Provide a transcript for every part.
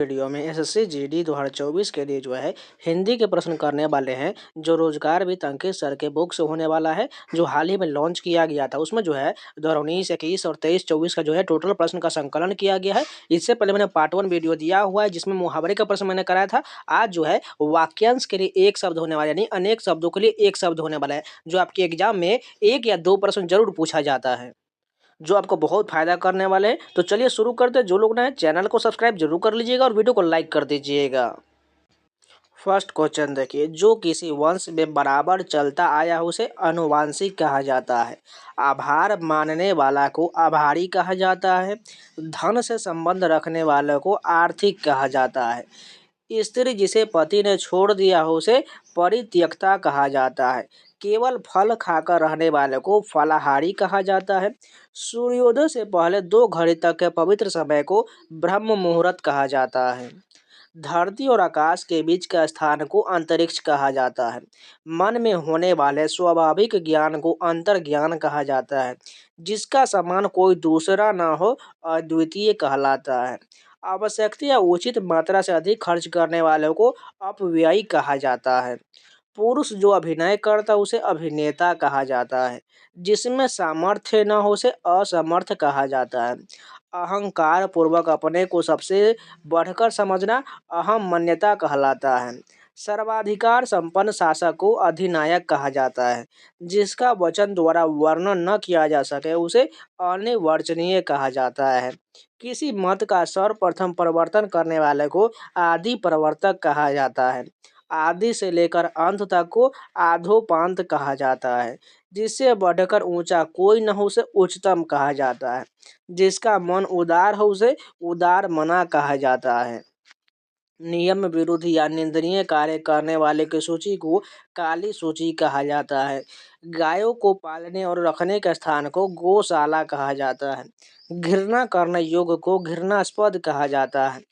Video में SSC GD 2024 के लिए जो है हिंदी के प्रश्न करने वाले हैं। जो रोजगार वित्त अंकित सर के बुक से होने वाला है, जो हाल ही में लॉन्च किया गया था। उसमें जो है 2019, 21 और 23-24 का जो है टोटल प्रश्न का संकलन किया गया है। इससे पहले मैंने पार्ट 1 वीडियो दिया हुआ है, जिसमें मुहावरे का प्रश्न मैंने कराया था। आज जो है वाक्यांश के लिए एक शब्द होने वाला है, यानी अनेक शब्दों के लिए एक शब्द होने वाला है, जो आपके एग्जाम में 1 या 2 प्रश्न जरूर पूछा जाता है, जो आपको बहुत फायदा करने वाले हैं। तो चलिए शुरू करते हैं। जो लोग नए हैं चैनल को सब्सक्राइब जरूर कर लीजिएगा और वीडियो को लाइक कर दीजिएगा। फर्स्ट क्वेश्चन देखिए, जो किसी वंश में बराबर चलता आया है उसे अनुवांशिक कहा जाता है। आभार मानने वाला को आभारी कहा जाता है। धन से संबंध रखने वाले को आर्थिक कहा जाता है। स्त्री जिसे पति ने छोड़ दिया हो उसे परित्यक्ता कहा जाता है। केवल फल खाकर रहने वाले को फलाहारी कहा जाता है। सूर्योदय से पहले 2 घड़ी तक के पवित्र समय को ब्रह्म मुहूर्त कहा जाता है। धरती और आकाश के बीच का स्थान को अंतरिक्ष कहा जाता है। मन में होने वाले स्वाभाविक ज्ञान को अंतर्ज्ञान कहा जाता है। जिसका समान कोई दूसरा न हो अद्वितीय कहलाता है। आवश्यकता या उचित मात्रा से अधिक खर्च करने वालों को अपव्ययी कहा जाता है। पुरुष जो अभिनय करता उसे अभिनेता कहा जाता है। जिसमें सामर्थ्य न हो उसे असमर्थ कहा जाता है। अहंकार पूर्वक अपने को सबसे बढ़कर समझना अहम मान्यता कहलाता है। सर्वाधिकार संपन्न शासक को अधिनायक कहा जाता है। जिसका वचन द्वारा वर्णन न किया जा सके उसे अनिर्वचनीय कहा जाता है। किसी मत का सर्वप्रथम परिवर्तन करने वाले को आदि प्रवर्तक कहा जाता है। आदि से लेकर अंत तक को आधोपांत कहा जाता है। जिससे बढ़कर ऊंचा कोई न हो उसे उच्चतम कहा जाता है। जिसका मन उदार हो उसे उदार मना कहा जाता है। नियम विरुद्ध या निंदनीय कार्य करने वाले की सूची को काली सूची कहा जाता है। गायों को पालने और रखने के स्थान को गौशाला कहा जाता है। घृणा करने योग्य को घृणास्पद कहा जाता है।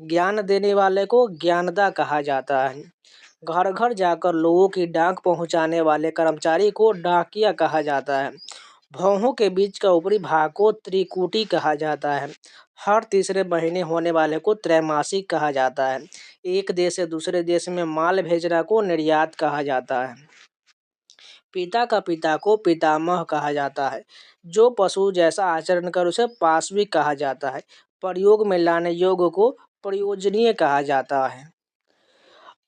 ज्ञान देने वाले को ज्ञानदा कहा जाता है। घर घर जाकर लोगों की डाक पहुंचाने वाले कर्मचारी को डाकिया कहा जाता है। भौहों के बीच का ऊपरी भाग को त्रिकुटी कहा जाता है। हर तीसरे महीने होने वाले को त्रैमासिक कहा जाता है। एक देश से दूसरे देश में माल भेजना को निर्यात कहा जाता है। पिता का पिता को पितामह कहा जाता है। जो पशु जैसा आचरण कर उसे पाशविक कहा जाता है। प्रयोग में लाने योग्य को प्रयोजनीय कहा जाता है।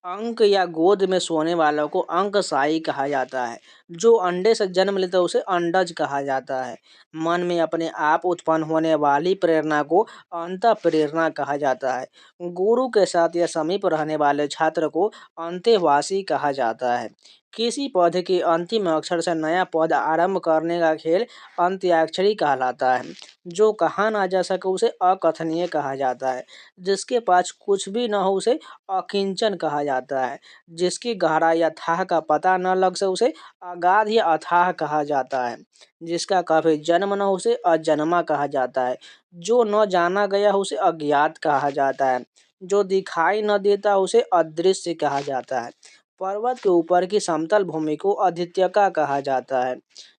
अंक या गोद में सोने वालों को अंकशाही कहा जाता है। जो अंडे से जन्म लेता है उसे अंडज कहा जाता है। मन में अपने आप उत्पन्न होने वाली प्रेरणा को अंतःप्रेरणा कहा जाता है। गुरु के साथ या समीप रहने वाले छात्र को अंतेवासी कहा जाता है। किसी पद के अंतिम अक्षर से नया पद आरंभ करने का खेल अंत्याक्षरी कहलाता है। जो कहा ना जा सके उसे अकथनीय कहा जाता है। जिसके पास कुछ भी न हो उसे अकिंचन कहा जाता है। जिसकी गहराई या थाह का पता न लग सके उसे अगाध या अथाह कहा जाता है। जिसका कभी जन्म न हो उसे अजन्मा कहा जाता है। जो न जाना गया हो उसे अज्ञात कहा जाता है। जो दिखाई न देता उसे अदृश्य कहा जाता है। पर्वत के ऊपर की समतल भूमि को अधित्यका कहा जाता है।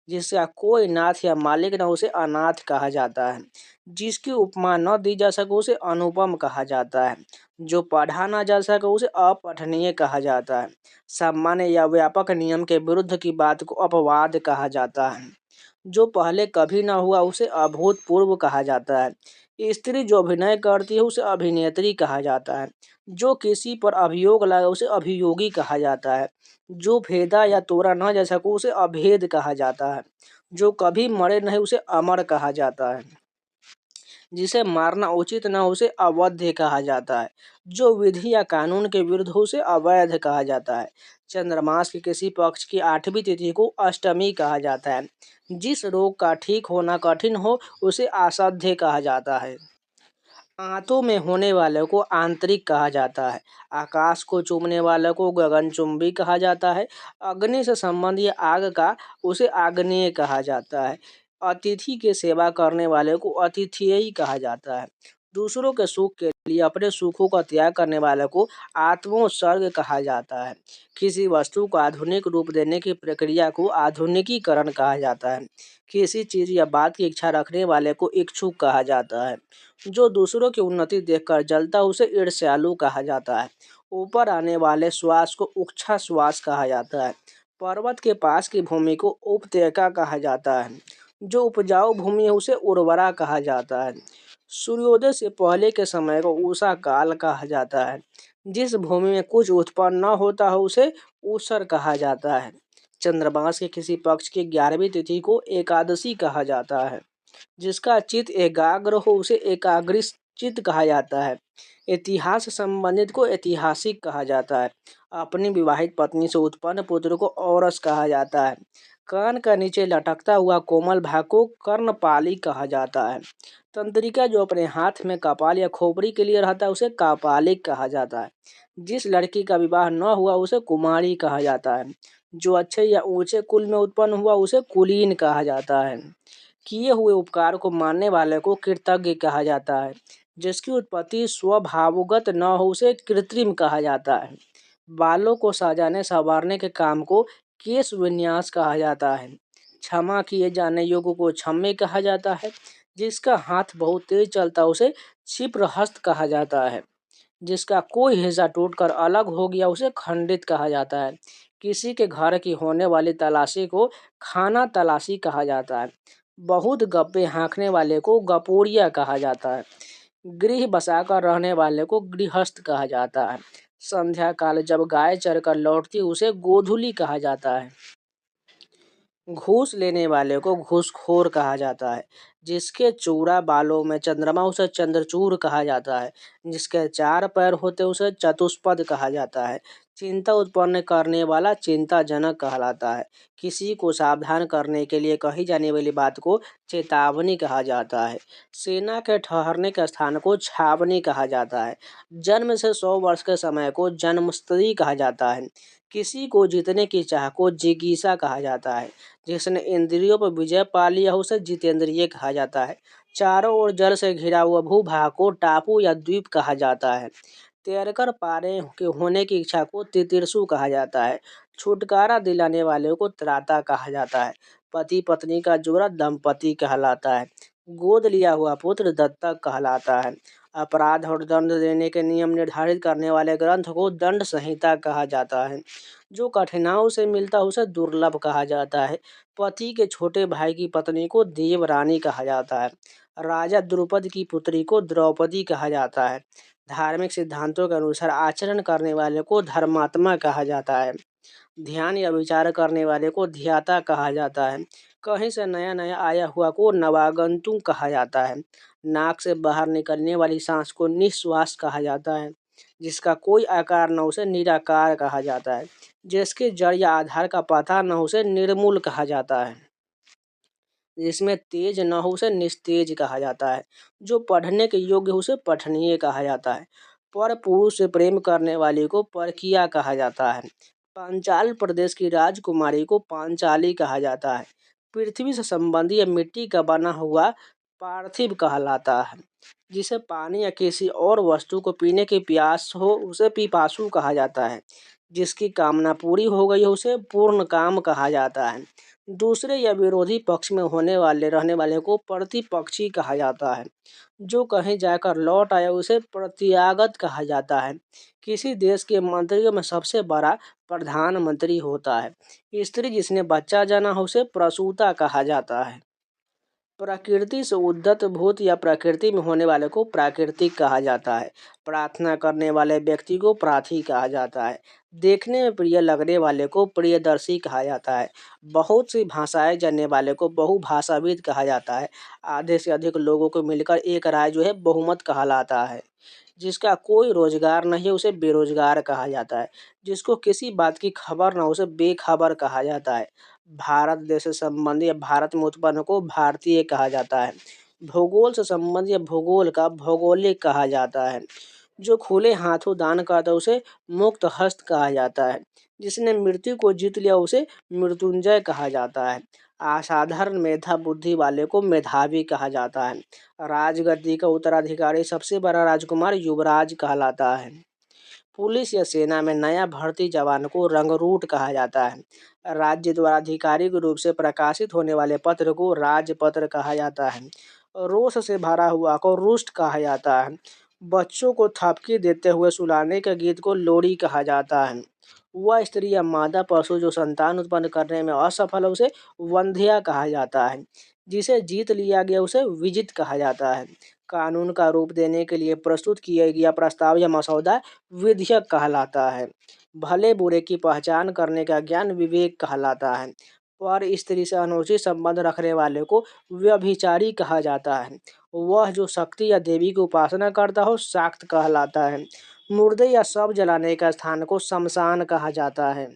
जिसका कोई नाथ या मालिक न हो उसे अनाथ कहा जाता है। जिसकी उपमा न दी जा सके उसे अनुपम कहा जाता है। जो पढ़ा ना जा सके उसे अपठनीय कहा जाता है। सामान्य या व्यापक नियम के विरुद्ध की बात को अपवाद कहा जाता है। जो पहले कभी ना हुआ उसे अभूतपूर्व कहा जाता है। स्त्री जो अभिनय करती है उसे अभिनेत्री कहा जाता है। जो किसी पर अभियोग लाए उसे अभियोगी कहा जाता है। जो भेदा या तोड़ा न जा सके उसे अभेद कहा जाता है। जो कभी मरे नहीं उसे अमर कहा जाता है। जिसे मारना उचित न हो उसे अवध्य कहा जाता है। जो विधि या कानून के विरुद्ध हो उसे अवैध कहा जाता है। चंद्रमास के किसी पक्ष की 8वीं तिथि को अष्टमी कहा जाता है। जिस रोग का ठीक होना कठिन हो उसे असाध्य कहा जाता है। आंतों में होने वाले को आंतरिक कहा जाता है। आकाश को चूमने वाले को गगनचुंबी कहा जाता है। अग्नि से संबंधी आग का उसे आग्नेय कहा जाता है। अतिथि की सेवा करने वाले को अतिथेयी कहा जाता है। दूसरों के सुख के लिए अपने सुखों का त्याग करने वाले को आत्मोत्सर्ग कहा जाता है। किसी वस्तु को आधुनिक रूप देने की प्रक्रिया को आधुनिकीकरण कहा जाता है। किसी चीज या बात की इच्छा रखने वाले को इच्छुक कहा जाता है। जो दूसरों की उन्नति देखकर जलता है उसे ईर्ष्यालु कहा जाता है। ऊपर आने वाले श्वास को उच्छ्वास श्वास कहा जाता है। पर्वत के पास की भूमि को उपत्यका कहा जाता है। जो उपजाऊ भूमि है उसे उर्वरा कहा जाता है। सूर्योदय से पहले के समय को उषा काल कहा जाता है। जिस भूमि में कुछ उत्पन्न न होता है उसे ऊसर कहा जाता है। चंद्रमास के किसी पक्ष की 11वीं तिथि को एकादशी कहा जाता है। जिसका चित्त एकाग्र हो उसे एकाग्रचित्त कहा जाता है। इतिहास से संबंधित को ऐतिहासिक कहा जाता है। अपनी विवाहित पत्नी से उत्पन्न पुत्र को औरस कहा जाता है। कान का नीचे लटकता हुआ कोमल भाग को कर्णपाली कहा जाता है। तंत्रिका जो अपने हाथ में कपाल या खोपड़ी के लिए रहता है उसे कापालिक कहा जाता है। जिस लड़की का विवाह न हुआ उसे कुमारी कहा जाता है। जो अच्छे या ऊंचे कुल में उत्पन्न हुआ उसे कुलीन कहा जाता है। किए हुए उपकार को मानने वाले को कृतज्ञ कहा जाता है। जिसकी उत्पत्ति स्वभावगत न हो उसे कृत्रिम कहा जाता है। बालों को सजाने संवारने के काम को केश विन्यास कहा जाता है। क्षमा किए जाने योग्य को क्षम्य कहा जाता है। जिसका हाथ बहुत तेज चलता है उसे क्षिप्रहस्त कहा जाता है। जिसका कोई हिस्सा टूटकर अलग हो गया उसे खंडित कहा जाता है। किसी के घर की होने वाली तलाशी को खाना तलाशी कहा जाता है। बहुत गप्पे हाँकने वाले को गपोरिया कहा जाता है। गृह बसाकर रहने वाले को गृहस्थ कहा जाता है। संध्या काल जब गाय चरकर लौटती है उसे गोधूली कहा जाता है। घूस लेने वाले को घूसखोर कहा जाता है। जिसके चूड़ा बालों में चंद्रमा उसे चंद्रचूड़ कहा जाता है। जिसके 4 पैर होते उसे चतुष्पद कहा जाता है। चिंता उत्पन्न करने वाला चिंताजनक कहलाता है। किसी को सावधान करने के लिए कही जाने वाली बात को चेतावनी कहा जाता है। सेना के ठहरने के स्थान को छावनी कहा जाता है। जन्म से 100 वर्ष के समय को जन्मस्थली कहा जाता है। किसी को जीतने की चाह को जिज्ञासा कहा जाता है। जिसने इंद्रियों पर विजय पा लिया उसे जितेंद्रिय कहा जाता है। चारों ओर जल से घिरा हुआ भूभाग को टापू या द्वीप कहा जाता है। तैरकर पारे के होने की इच्छा को तितिर्षु कहा जाता है। छुटकारा दिलाने वाले को त्राता कहा जाता है। पति पत्नी का जोड़ा दंपति कहलाता है। गोद लिया हुआ पुत्र दत्तक कहलाता है। अपराध और दंड देने के नियम निर्धारित करने वाले ग्रंथ को दंड संहिता कहा जाता है। जो कठिनाइयों से मिलता है उसे दुर्लभ कहा जाता है। पति के छोटे भाई की पत्नी को देवरानी कहा जाता है। राजा द्रुपद की पुत्री को द्रौपदी कहा जाता है। धार्मिक सिद्धांतों के अनुसार आचरण करने वाले को धर्मात्मा कहा जाता है। ध्यान या विचार करने वाले को ध्याता कहा जाता है। कहीं से नया नया आया हुआ को नवागंतुक कहा जाता है। नाक से बाहर निकलने वाली सांस को निश्वास कहा जाता है। जिसका कोई आकार न हो उसे निराकार कहा जाता है। जिसके जड़ या आधार का पता न हो उसे निर्मूल कहा जाता है। जिसमें तेज न हो उसे निस्तेज कहा जाता है। जो पढ़ने के योग्य हो उसे पठनीय कहा जाता है। पर पुरुष से प्रेम करने वाली को परकिया कहा जाता है। पांचाल प्रदेश की राजकुमारी को पांचाली कहा जाता है। पृथ्वी से संबंधी या मिट्टी का बना हुआ पार्थिव कहलाता है। जिसे पानी या किसी और वस्तु को पीने की प्यास हो उसे पिपासु कहा जाता है। जिसकी कामना पूरी हो गई हो उसे पूर्ण काम कहा जाता है। दूसरे या विरोधी पक्ष में होने वाले रहने वाले को प्रतिपक्षी कहा जाता है। जो कहीं जाकर लौट आया उसे प्रत्यागत कहा जाता है। किसी देश के मंत्रियों में सबसे बड़ा प्रधानमंत्री होता है। स्त्री जिसने बच्चा जाना हो उसे प्रसूता कहा जाता है। प्रकृति से उद्धत भूत या प्रकृति में होने वाले को प्राकृतिक कहा जाता है। प्रार्थना करने वाले व्यक्ति को प्रार्थी कहा जाता है। देखने में प्रिय लगने वाले को प्रियदर्शी कहा जाता है। बहुत सी भाषाएं जानने वाले को बहुभाषाविद कहा जाता है। आधे से अधिक लोगों को मिलकर एक राय जो है बहुमत कहलाता है। जिसका कोई रोजगार नहीं है उसे बेरोजगार कहा जाता है। जिसको किसी बात की खबर न हो उसे बेखबर कहा जाता है। भारत देश से संबंधी या भारत में उत्पन्न को भारतीय कहा जाता है। भूगोल से संबंधी या भूगोल का भौगोलिक कहा जाता है। जो खुले हाथों दान करता है उसे मुक्त हस्त कहा जाता है। जिसने मृत्यु को जीत लिया उसे मृत्युंजय कहा जाता है। असाधारण मेधा बुद्धि वाले को मेधावी कहा जाता है। राजगद्दी का उत्तराधिकारी सबसे बड़ा राजकुमार युवराज कहलाता है। पुलिस या सेना में नया भर्ती जवान को रंगरूट कहा जाता है। राज्य द्वारा आधिकारिक रूप से प्रकाशित होने वाले पत्र को राजपत्र कहा जाता है। रोष से भरा हुआ को रुष्ट कहा जाता है। बच्चों को थपकी देते हुए सुलाने के गीत को लोरी कहा जाता है। वह स्त्री या मादा पशु जो संतान उत्पन्न करने में असफल है उसे वंध्या कहा जाता है। जिसे जीत लिया गया उसे विजित कहा जाता है। कानून का रूप देने के लिए प्रस्तुत किया गया प्रस्ताव या मसौदा विधेयक कहलाता है। भले बुरे की पहचान करने का ज्ञान विवेक कहलाता है। पर स्त्री से अनुचित संबंध रखने वाले को व्यभिचारी कहा जाता है। वह जो शक्ति या देवी की उपासना करता हो शाक्त कहलाता है। मुर्दे या शव जलाने का स्थान को शमशान कहा जाता है।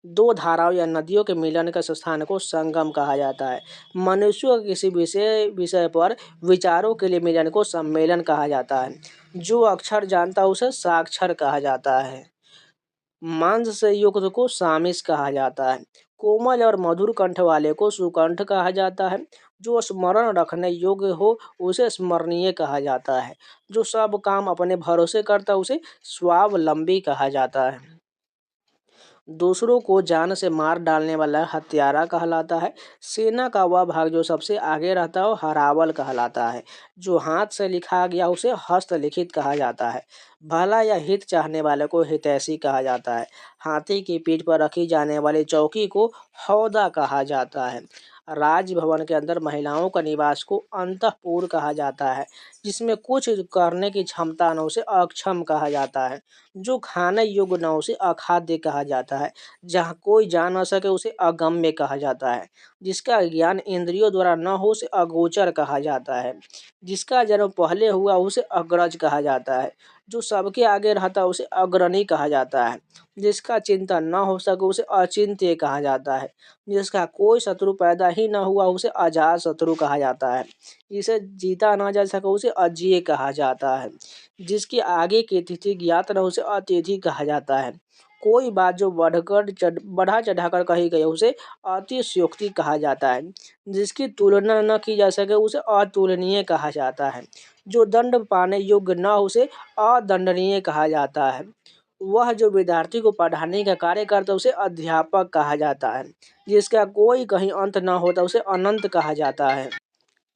दो धाराओं या नदियों के मिलन के स्थान को संगम कहा जाता है। मनुष्यों का किसी विषय विषय पर विचारों के लिए मिलन को सम्मेलन कहा जाता है। जो अक्षर जानता है उसे साक्षर कहा जाता है। मांस से युक्त को सामिस कहा जाता है। कोमल और मधुर कंठ वाले को सुकंठ कहा जाता है। जो स्मरण रखने योग्य हो उसे स्मरणीय कहा जाता है। जो सब काम अपने भरोसे करता है उसे स्वावलंबी कहा जाता है। दूसरों को जान से मार डालने वाला हत्यारा कहलाता है। सेना का वह भाग जो सबसे आगे रहता है वो हरावल कहलाता है। जो हाथ से लिखा गया उसे हस्तलिखित कहा जाता है। भला या हित चाहने वाले को हितैषी कहा जाता है। हाथी की पीठ पर रखी जाने वाली चौकी को हौदा कहा जाता है। राजभवन के अंदर महिलाओं का निवास को अंतःपुर कहा जाता है। जिसमें कुछ करने की क्षमता न उसे अक्षम कहा जाता है। जो खाने योग्य न उसे अखाद्य कहा जाता है। जहाँ कोई जा न सके उसे अगम्य कहा जाता है। जिसका ज्ञान इंद्रियों द्वारा न हो उसे अगोचर कहा जाता है। जिसका जन्म पहले हुआ उसे अग्रज कहा जाता है। जो सबके आगे रहता है उसे अग्रणी कहा जाता है। जिसका चिंतन न हो सके उसे अचिंत्य कहा जाता है। जिसका कोई शत्रु पैदा ही न हुआ उसे अजात शत्रु कहा जाता है। जिसे जीता न जा सके उसे अजेय कहा जाता है। जिसकी आगे की तिथि ज्ञात न हो उसे अतिथि कहा जाता है। कोई बात जो बढ़ा चढ़ाकर कही गई उसे अतिशयोक्ति कहा जाता है। जिसकी तुलना न की जा सके उसे अतुलनीय कहा जाता है। जो दंड पाने योग्य न हो उसे अदंडनीय कहा जाता है। वह जो विद्यार्थी को पढ़ाने का कार्य करता है उसे अध्यापक कहा जाता है। जिसका कोई कहीं अंत न होता उसे अनंत कहा जाता है।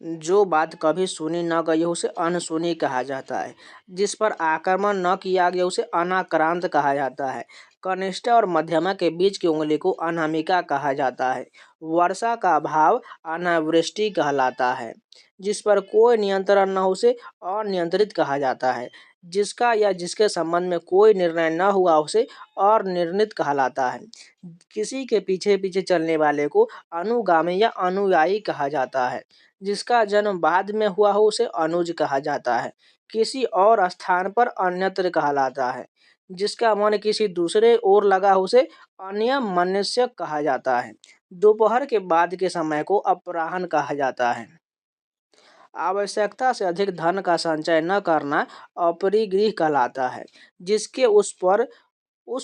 जो बात कभी सुनी न गई हो उसे अनसुनी कहा जाता है। जिस पर आक्रमण न किया गया उसे अनाक्रांत कहा जाता है। कनिष्ठ और मध्यमा के बीच की उंगली को अनामिका कहा जाता है। वर्षा का अभाव अनावृष्टि कहलाता है। जिस पर कोई नियंत्रण न हो उसे अनियंत्रित कहा जाता है। जिसका या जिसके संबंध में कोई निर्णय न हुआ उसे अनिर्णित कहलाता है। किसी के पीछे पीछे चलने वाले को अनुगामी या अनुयायी कहा जाता है। जिसका जन्म बाद में हुआ हो उसे अनुज कहा जाता है। किसी और स्थान पर अन्यत्र कहलाता है। जिसका मन किसी दूसरे ओर लगा हो उसे अन्यमनस्य कहा जाता है। दोपहर के बाद के समय को अपराह्न कहा जाता है। आवश्यकता से अधिक धन का संचय न करना अपरिग्रह कहलाता है। जिसके उस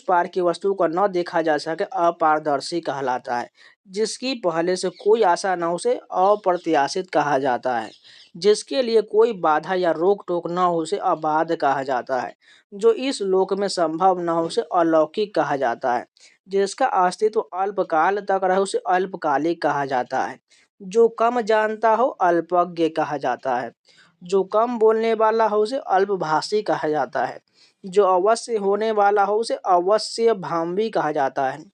पार की वस्तु को न देखा जा सके अपारदर्शी कहलाता है। जिसकी पहले से कोई आशा न हो उसे अप्रत्याशित कहा जाता है। जिसके लिए कोई बाधा या रोक टोक न हो उसे अबाध कहा जाता है। जो इस लोक में संभव न हो उसे अलौकिक कहा जाता है। जिसका अस्तित्व अल्पकाल तक रहे उसे अल्पकालिक कहा जाता है। जो कम जानता हो अल्पज्ञ कहा जाता है। जो कम बोलने वाला हो उसे अल्पभाषी कहा जाता है। जो अवश्य होने वाला हो उसे अवश्य भावी कहा जाता है।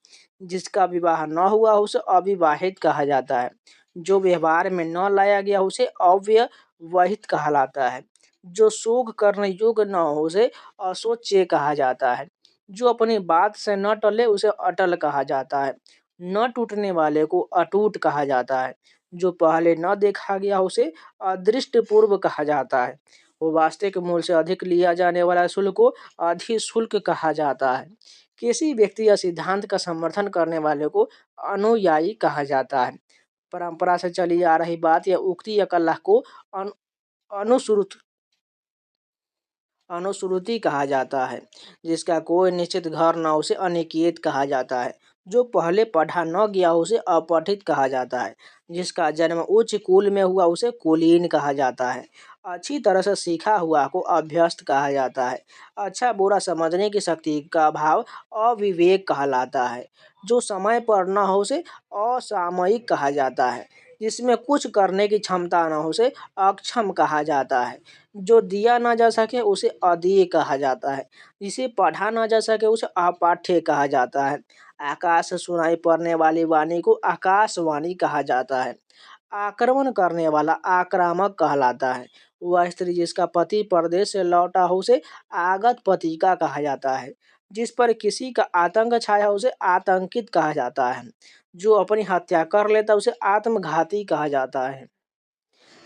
जिसका विवाह न हुआ हो उसे अविवाहित कहा जाता है। जो व्यवहार में न लाया गया हो उसे अव्यवहित कहलाता है। जो शोक करने योग्य न हो उसे अशोच्य कहा जाता है। जो अपनी बात से न टले उसे अटल कहा जाता है। न टूटने वाले को अटूट कहा जाता है। जो पहले न देखा गया हो उसे अदृष्ट पूर्व कहा जाता है। वो वास्तविक मूल्य से अधिक लिया जाने वाला शुल्क को अधिशुल्क कहा जाता है। किसी व्यक्ति या सिद्धांत का समर्थन करने वाले को अनुयायी कहा जाता है। परंपरा से चली आ रही बात या उक्ति या कला को अनु अनुश्रुत अनुश्रुति कहा जाता है। जिसका कोई निश्चित घर न हो उसे अनिकेत कहा जाता है। जो पहले पढ़ा न गया हो उसे अपठित कहा जाता है। जिसका जन्म उच्च कुल में हुआ उसे कुलीन कहा जाता है। अच्छी तरह से सीखा हुआ को अभ्यस्त कहा जाता है। अच्छा बुरा समझने की शक्ति का अभाव अविवेक कहलाता है। जो समय पर न हो उसे असामयिक कहा जाता है। जिसमें कुछ करने की क्षमता न हो उसे अक्षम कहा जाता है। जो दिया ना जा सके उसे अदेय कहा जाता है। जिसे पढ़ा ना जा सके उसे अपाठ्य कहा जाता है। आकाश से सुनाई पड़ने वाली वाणी को आकाशवाणी कहा जाता है। आक्रमण करने वाला आक्रामक कहलाता है। वह स्त्री जिसका पति परदेश से लौटा हो उसे आगत पतिका कहा जाता है। जिस पर किसी का आतंक छाया हो उसे आतंकित कहा जाता है। जो अपनी हत्या कर लेता उसे आत्मघाती कहा जाता है।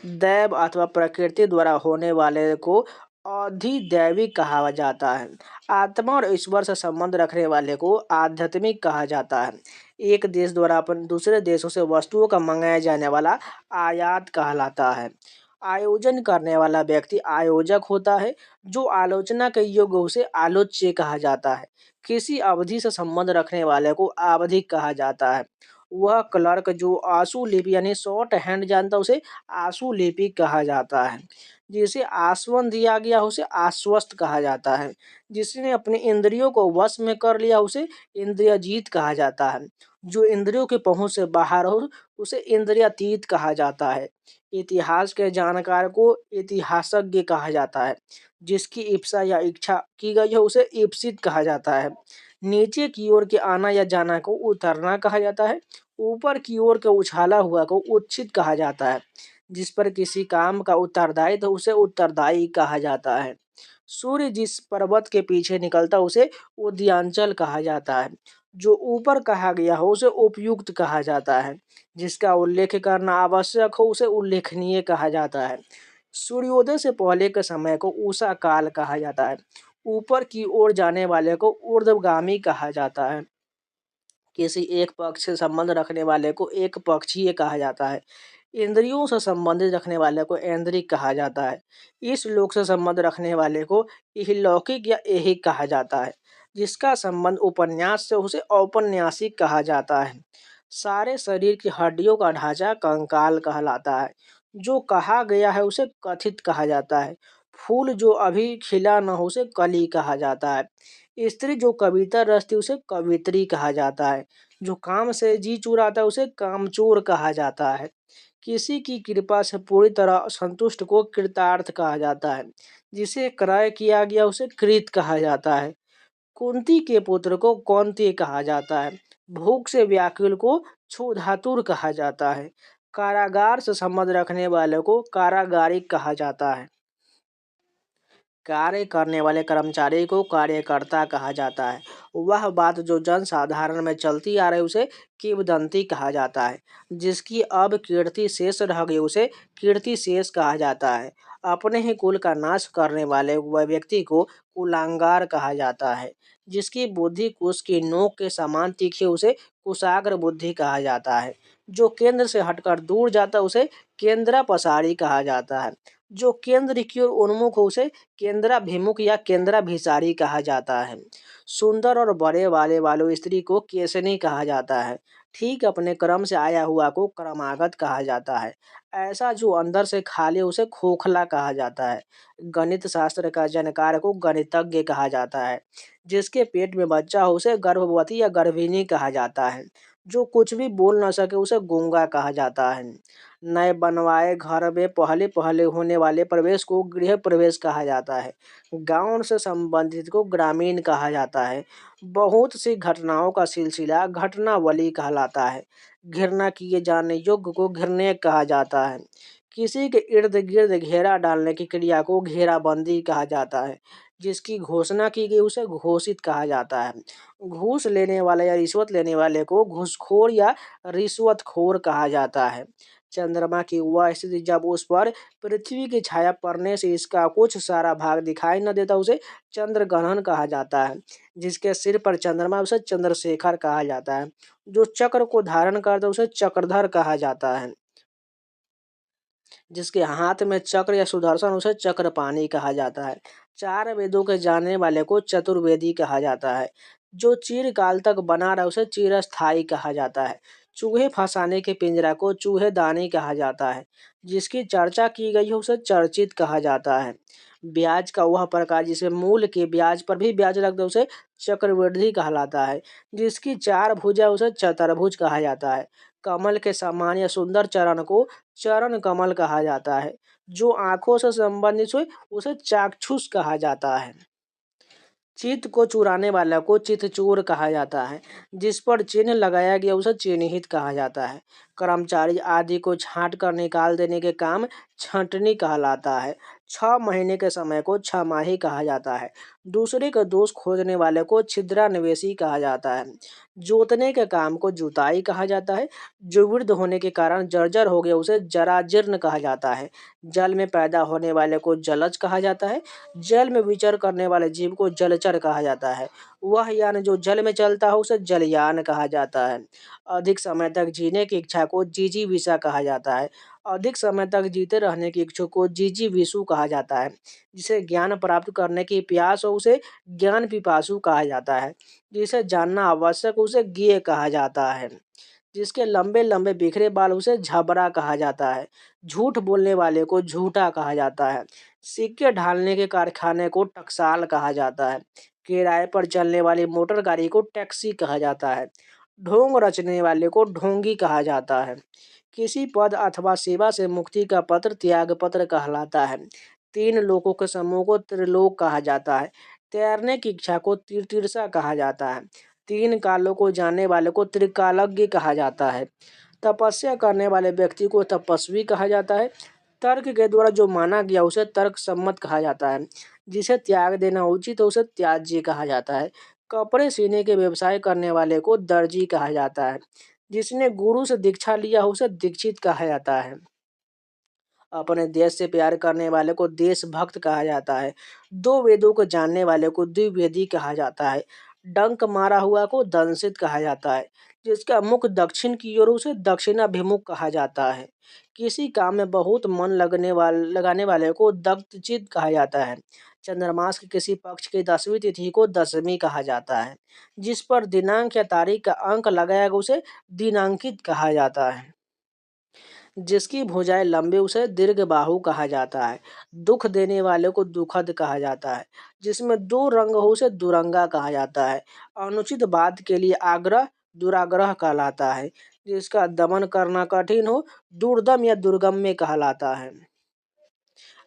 दैव अथवा प्रकृति द्वारा होने वाले को अधिदैविक कहा जाता है। आत्मा और ईश्वर से संबंध रखने वाले को आध्यात्मिक कहा जाता है। एक देश द्वारा अपन दूसरे देशों से वस्तुओं का मंगाया जाने वाला आयात कहलाता है। आयोजन करने वाला व्यक्ति आयोजक होता है। जो आलोचना के योग्य उसे आलोच्य कहा जाता है। किसी अवधि से संबंध रखने वाले को आवधिक कहा जाता है। वह क्लर्क जो आशु लिपि यानी शॉर्ट हैंड जानता है उसे आशु लिपि कहा जाता है। जिसे आस्वन दिया गया उसे आश्वस्त कहा जाता है। जिसने अपने इंद्रियों को वश में कर लिया उसे इंद्रियजीत कहा जाता है। जो इंद्रियों के पहुंच से बाहर हो उसे इंद्रियातीत कहा जाता है। इतिहास के जानकार को इतिहासज्ञ कहा जाता है। जिसकी इप्सा या इच्छा की गई है उसे ईप्सित कहा जाता है। नीचे की ओर के आना या जाना को उतरना कहा जाता है। ऊपर की ओर के उछाला हुआ को उच्छित कहा जाता है। जिस पर किसी काम का उत्तरदायित्व तो उसे उत्तरदायी कहा जाता है। सूर्य जिस पर्वत के पीछे निकलता उसे उदयांचल कहा जाता है। जो ऊपर कहा गया हो उसे उपयुक्त कहा जाता है। जिसका उल्लेख करना आवश्यक हो उसे उल्लेखनीय कहा जाता है। सूर्योदय से पहले के समय को उषा काल कहा जाता है। ऊपर की ओर जाने वाले को ऊर्ध्वगामी कहा जाता है। किसी एक पक्ष से संबंध रखने वाले को एक पक्षीय कहा जाता है। इंद्रियों से संबंधित रखने वाले को ऐन्द्रिक कहा जाता है। इस लोक से संबंध रखने वाले को इहलौकिक या ऐहिक कहा जाता है। जिसका संबंध उपन्यास से उसे औपन्यासिक कहा जाता है। सारे शरीर की हड्डियों का ढांचा कंकाल कहलाता है। जो कहा गया है उसे कथित कहा जाता है। फूल जो अभी खिला न हो उसे कली कहा जाता है। स्त्री जो कविता रचती उसे कवित्री कहा जाता है। जो काम से जी चुराता है उसे कामचोर कहा जाता है। किसी की कृपा से पूरी तरह संतुष्ट को कृतार्थ कहा जाता है। जिसे क्रय किया गया उसे कृत कहा जाता है। कुंती के पुत्र को कौन्तेय कहा जाता है। भूख से व्याकुल को क्षुधातुर कहा जाता है। कारागार से संबंध रखने वाले को कारागारिक कहा जाता है। कार्य करने वाले कर्मचारी को कार्यकर्ता कहा जाता है। वह बात जो जन साधारण में चलती आ रही उसे किंवदंती कहा जाता है। जिसकी अब कीर्ति शेष रह गई उसे कीर्ति शेष कहा जाता है। अपने ही कुल का नाश करने वाले वह व्यक्ति को कुलांगार कहा जाता है। जिसकी बुद्धि कुश की नोक के समान तीखी उसे कुशाग्र बुद्धि कहा जाता है। जो केंद्र से हटकर दूर जाता उसे केंद्रापसारी कहा जाता है। जो केंद्र की ओर उन्मुख हो उसे केंद्राभिमुख या केंद्राभिसारी कहा जाता है। सुंदर और बड़े वाले वालों स्त्री को केसनी कहा जाता है। ठीक अपने क्रम से आया हुआ को क्रमागत कहा जाता है। ऐसा जो अंदर से खाली उसे खोखला कहा जाता है। गणित शास्त्र का जानकार को गणितज्ञ कहा जाता है। जिसके पेट में बच्चा हो उसे गर्भवती या गर्भिणी कहा जाता है। जो कुछ भी बोल न सके उसे गूंगा कहा जाता है। नए बनवाए घर में पहले पहले होने वाले प्रवेश को गृह प्रवेश कहा जाता है। गांव से संबंधित को ग्रामीण कहा जाता है। बहुत सी घटनाओं का सिलसिला घटनावली कहलाता है। घृणा किए जाने योग्य को घृण्य कहा जाता है। किसी के इर्द गिर्द घेरा डालने की क्रिया को घेराबंदी कहा जाता है। जिसकी घोषणा की गई उसे घोषित कहा जाता है। घूस लेने वाले या रिश्वत लेने वाले को घूसखोर या रिश्वतखोर कहा जाता है। चंद्रमा की वह स्थिति जब उस पर पृथ्वी की छाया पड़ने से इसका कुछ सारा भाग दिखाई न देता उसे चंद्रग्रहण कहा जाता है। जिसके सिर पर चंद्रमा उसे चंद्रशेखर कहा जाता है। जो चक्र को धारण करता है उसे चक्रधर कहा जाता है। जिसके हाथ में चक्र या सुदर्शन उसे चक्रपाणि कहा जाता है। चार वेदों के जानने वाले को चतुर्वेदी कहा जाता है। जो चिरकाल तक बना रहे उसे चिरस्थायी कहा जाता है। चूहे फंसाने के पिंजरा को चूहेदानी कहा जाता है। जिसकी चर्चा की गई हो उसे चर्चित कहा जाता है। ब्याज का वह प्रकार जिसमें मूल के ब्याज पर भी ब्याज लग दो उसे चक्रवृद्धि कहलाता है। जिसकी चार भुजा उसे चतुर्भुज कहा जाता है। कमल के समान या सुंदर चरण को चरण कमल कहा जाता है। जो आंखों से संबंधित हो उसे चाक्षुष कहा जाता है। चित्त को चुराने वाला को चित्तचोर कहा जाता है। जिस पर चिन्ह लगाया गया उसे चिन्हित कहा जाता है। कर्मचारी आदि को छांट कर निकाल देने के काम छंटनी कहलाता है। 6 महीने के समय को छमाही कहा जाता है। दूसरे का दोष खोजने वाले को छिद्रान्वेषी कहा जाता है। जोतने के काम को जुताई कहा जाता है। जो वृद्ध होने के कारण जर्जर हो गया उसे जराजीर्ण कहा जाता है। जल में पैदा होने वाले को जलज कहा जाता है। जल में विचर करने वाले जीव को जलचर कहा जाता है। वह यान जो जल में चलता हो उसे जलयान कहा जाता है। अधिक समय तक जीने की इच्छा को जिजीविषा कहा जाता है। अधिक समय तक जीते रहने की इच्छा को जिजीविषु कहा जाता है। जिसे ज्ञान प्राप्त करने की प्यास हो उसे ज्ञान पिपासु कहा जाता है। जिसे जानना आवश्यक हो उसे ज्ञेय कहा जाता है। जिसके लंबे लंबे बिखरे बाल उसे झबरा कहा जाता है। झूठ बोलने वाले को झूठा कहा जाता है। सिक्के ढालने के कारखाने को टकसाल कहा जाता है। किराए पर चलने वाली मोटर गाड़ी को टैक्सी कहा जाता है। ढोंग रचने वाले को ढोंगी कहा जाता है। किसी पद अथवा सेवा से मुक्ति का पत्र त्याग पत्र कहलाता है। 3 लोकों के समूह को त्रिलोक कहा जाता है। तैरने की इच्छा को तीर्तिरसा कहा जाता है। 3 कालों को जानने वाले को त्रिकालज्ञ कहा जाता है। तपस्या करने वाले व्यक्ति को तपस्वी कहा जाता है। तर्क के द्वारा जो माना गया उसे तर्क सम्मत कहा जाता है। जिसे त्याग देना उचित है उसे त्याज्य कहा जाता है। कपड़े सीने के व्यवसाय करने वाले को दर्जी कहा जाता है। जिसने गुरु से दीक्षा लिया हो उसे दीक्षित कहा जाता है। अपने देश से प्यार करने वाले को देशभक्त कहा जाता है। 2 वेदों को जानने वाले को द्विवेदी कहा जाता है। डंक मारा हुआ को दंशित कहा जाता है। जिसका मुख दक्षिण की ओर उसे दक्षिणाभिमुख कहा जाता है। किसी काम में बहुत मन लगाने वाले को दत्तचित कहा जाता है। चंद्रमास के किसी पक्ष की 10वीं तिथि को दशमी कहा जाता है। जिस पर दिनांक या तारीख का अंक लगाया गया उसे दिनांकित कहा जाता है। जिसकी भुजाएं लंबी उसे दीर्घ बाहु कहा जाता है। दुख देने वाले को दुखद कहा जाता है। जिसमें 2 रंग हो उसे दुरंगा कहा जाता है। अनुचित बात के लिए आग्रह दुराग्रह कहलाता है। जिसका दमन करना कठिन हो दुर्दम या दुर्गम्य कहलाता है।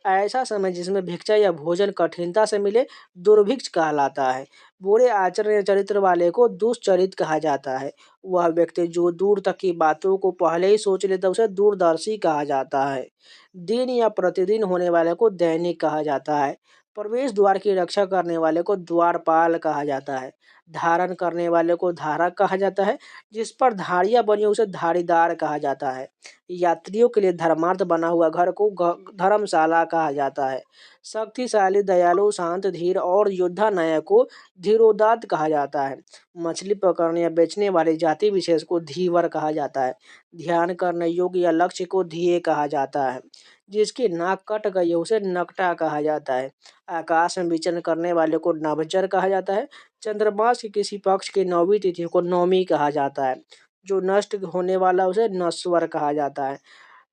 ऐसा समय जिसमें भिक्षा या भोजन कठिनता से मिले दुर्भिक्ष कहलाता है। बुरे आचरण या चरित्र वाले को दुष्चरित कहा जाता है। वह व्यक्ति जो दूर तक की बातों को पहले ही सोच लेता है उसे दूरदर्शी कहा जाता है। दिन या प्रतिदिन होने वाले को दैनिक कहा जाता है। प्रवेश द्वार की रक्षा करने वाले को द्वारपाल कहा जाता है। धारण करने वाले को धारक कहा जाता है। जिस पर धारियां बनी उसे धारीदार कहा जाता है। यात्रियों के लिए धर्मार्थ बना हुआ घर को धर्मशाला कहा जाता है। शक्तिशाली दयालु शांत धीर और योद्धा नायक को धीरोदात्त कहा जाता है। मछली पकड़ने या बेचने वाली जाति विशेष को धीवर कहा जाता है। ध्यान करने योग्य या लक्ष्य को ध्येय कहा जाता है। जिसकी नाक कट गई है उसे नकटा कहा जाता है। आकाश में विचरण करने वाले को नभचर कहा जाता है। चंद्रमास के किसी पक्ष की 9वीं तिथि को नौमी कहा जाता है। जो नष्ट होने वाला उसे नश्वर कहा जाता है।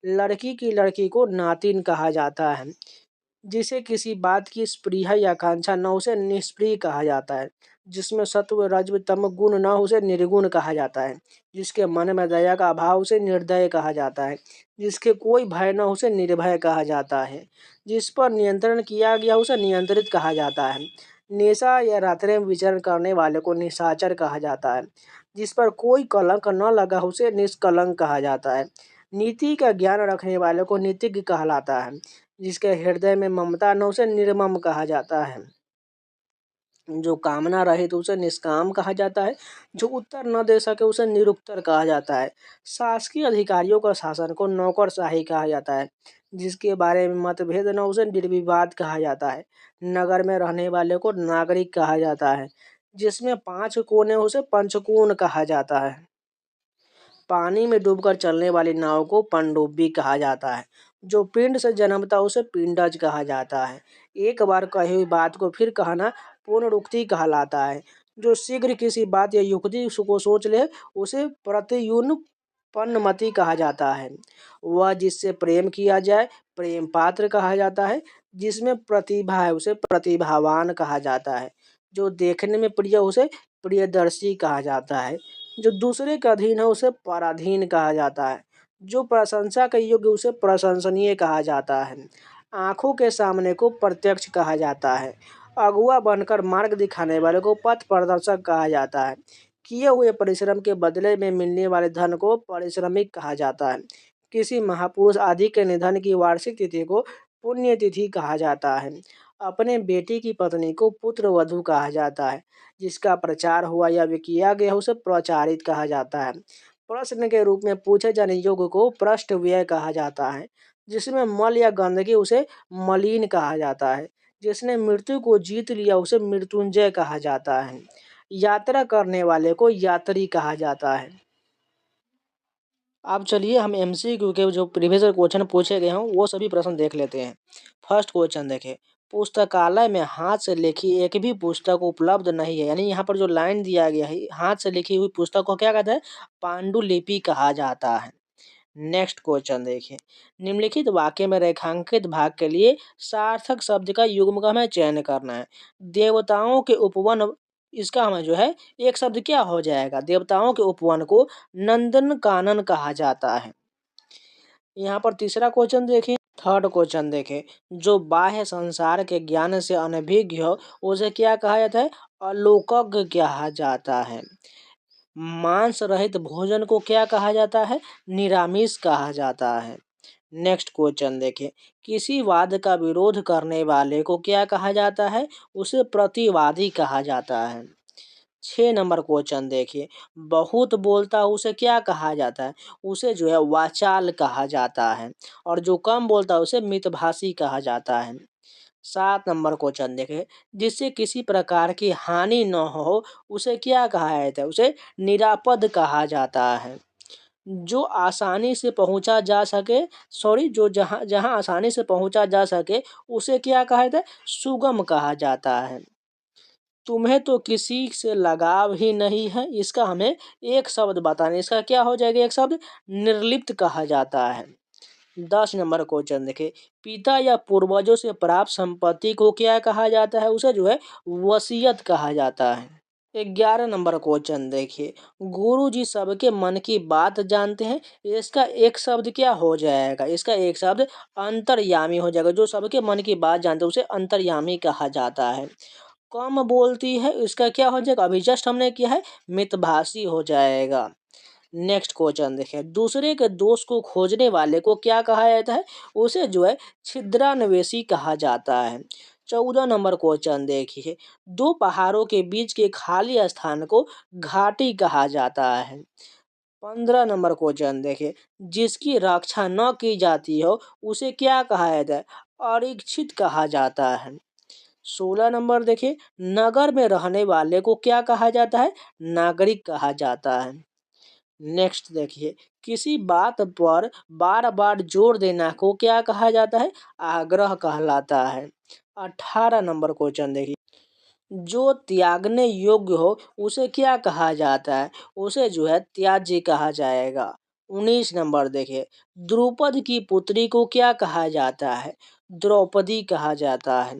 लड़की की लड़की को नातिन कहा जाता है। जिसे किसी बात की स्पृहा या आकांक्षा न हो उसे निष्प्रिय कहा जाता है। जिसमें सत्व रजव तम गुण न हो उसे निर्गुण कहा जाता है। जिसके मन में दया का अभाव उसे निर्दय कहा जाता है। जिसके कोई भय न हो उसे निर्भय कहा जाता है। जिस पर नियंत्रण किया गया उसे नियंत्रित कहा जाता है। नेशा या रात्रि में विचरण करने वाले को निशाचर कहा जाता है। जिस पर कोई कलंक न लगा उसे निष्कलंक कहा जाता है। नीति का ज्ञान रखने वाले को नीतिज्ञ कहलाता है। जिसके हृदय में ममता न हो उसे निर्मम कहा जाता है। जो कामना रहित उसे निष्काम कहा जाता है। जो उत्तर न दे सके उसे निरुत्तर कहा जाता है। शासकीय अधिकारियों का शासन को नौकरशाही कहा जाता है। जिसके बारे में मतभेद न हो उसे निर्विवाद कहा जाता है। नगर में रहने वाले को नागरिक कहा जाता है। जिसमें 5 कोने उसे पंचकोण कहा जाता है। पानी में डूबकर चलने वाली नाव को पनडुब्बी कहा जाता है। जो पिंड से जन्मता है उसे पिंडज कहा जाता है। एक बार कही हुई बात को फिर कहना पुनरुक्ति कहलाता है। जो शीघ्र किसी बात या युक्ति को सोच ले उसे प्रत्युत्पन्नमति कहा जाता है। वह जिससे प्रेम किया जाए प्रेम पात्र कहा जाता है। जिसमें प्रतिभा है उसे प्रतिभावान कहा जाता है। जो देखने में प्रिय उसे प्रियदर्शी कहा जाता है। जो दूसरे के अधीन है उसे पराधीन कहा जाता है। जो प्रशंसा के योग्य उसे प्रशंसनीय कहा जाता है। आंखों के सामने को प्रत्यक्ष कहा जाता है। अगुआ बनकर मार्ग दिखाने वाले को पथ प्रदर्शक कहा जाता है। किए हुए परिश्रम के बदले में मिलने वाले धन को पारिश्रमिक कहा जाता है। किसी महापुरुष आदि के निधन की वार्षिक तिथि को पुण्यतिथि कहा जाता है। अपने बेटी की पत्नी को पुत्र वधू कहा जाता है। जिसका प्रचार हुआ या किया गया उसे प्रचारित कहा जाता है। प्रश्न के रूप में पूछे जाने योग्य को पृष्ठ व्यय कहा जाता है। जिसमें मल या गंदगी उसे मलिन कहा जाता है। जिसने मृत्यु को जीत लिया उसे मृत्युंजय कहा जाता है। यात्रा करने वाले को यात्री कहा जाता है। अब चलिए हम एमसीक्यू के जो प्रीवियस क्वेश्चन पूछे गए हैं वो सभी प्रश्न देख लेते हैं। फर्स्ट क्वेश्चन देखें, पुस्तकालय में हाथ से लिखी एक भी पुस्तक उपलब्ध नहीं है। यानी यहाँ पर जो लाइन दिया गया है हाथ से लिखी हुई पुस्तक को क्या कहते हैं, पांडुलिपि कहा जाता है। नेक्स्ट क्वेश्चन देखिए, निम्नलिखित वाक्य में रेखांकित भाग के लिए सार्थक शब्द का युग्म का हमें चयन करना है। देवताओं के उपवन, इसका हमें जो है एक शब्द क्या हो जाएगा, देवताओं के उपवन को नंदन कानन कहा जाता है। यहाँ पर तीसरा क्वेश्चन देखिए, थर्ड क्वेश्चन देखें, जो बाह्य संसार के ज्ञान से अनभिज्ञ हो उसे क्या कहा जाता है, अलोकज्ञ कहा जाता है। मांस रहित भोजन को क्या कहा जाता है, निरामिष कहा जाता है। नेक्स्ट क्वेश्चन देखें, किसी वाद का विरोध करने वाले को क्या कहा जाता है, उसे प्रतिवादी कहा जाता है। 6 नंबर क्वेश्चन देखिए, बहुत बोलता उसे क्या कहा जाता है, उसे जो है वाचाल कहा जाता है। और जो कम बोलता है उसे मितभाषी कहा जाता है। 7 नंबर क्वेश्चन देखें, जिससे किसी प्रकार की हानि न हो उसे क्या कहा जाता है, उसे निरापद कहा जाता है। जो आसानी से पहुंचा जा सके जो जहां जहां आसानी से पहुंचा जा सके उसे क्या कहा जाता है, सुगम कहा जाता है। तुम्हें तो किसी से लगाव ही नहीं है, इसका हमें एक शब्द बताना, इसका क्या हो जाएगा एक शब्द, निर्लिप्त कहा जाता है। 10 नंबर क्वेश्चन देखें, पिता या पूर्वजों से प्राप्त संपत्ति को क्या कहा जाता है, उसे जो है वसीयत कहा जाता है। 11 नंबर क्वेश्चन देखिए, गुरु जी सबके मन की बात जानते हैं, इसका एक शब्द क्या हो जाएगा, इसका एक शब्द अंतर्यामी हो जाएगा। जो सबके मन की बात जानते हैं उसे अंतर्यामी कहा जाता है। कम बोलती है, इसका क्या हो जाएगा, अभी जस्ट हमने किया है, मितभाषी हो जाएगा। नेक्स्ट क्वेश्चन देखें, दूसरे के दोष को खोजने वाले को क्या कहा जाता है, उसे जो है छिद्रान्वेषी कहा जाता है। 14 नंबर क्वेश्चन देखिए, दो पहाड़ों के बीच के खाली स्थान को घाटी कहा जाता है। 15 नंबर क्वेश्चन देखिए, जिसकी रक्षा न की जाती हो उसे क्या कहा जाता है, अशिक्षित कहा जाता है। 16 नंबर देखिए, नगर में रहने वाले को क्या कहा जाता है, नागरिक कहा जाता है। नेक्स्ट देखिए, किसी बात पर बार बार जोर देना को क्या कहा जाता है, आग्रह कहलाता है। 18 नंबर क्वेश्चन देखिए, जो त्यागने योग्य हो उसे क्या कहा जाता है, उसे जो है त्याज्य कहा जाएगा। 19 नंबर देखिए, द्रुपद की पुत्री को क्या कहा जाता है, द्रौपदी कहा जाता है।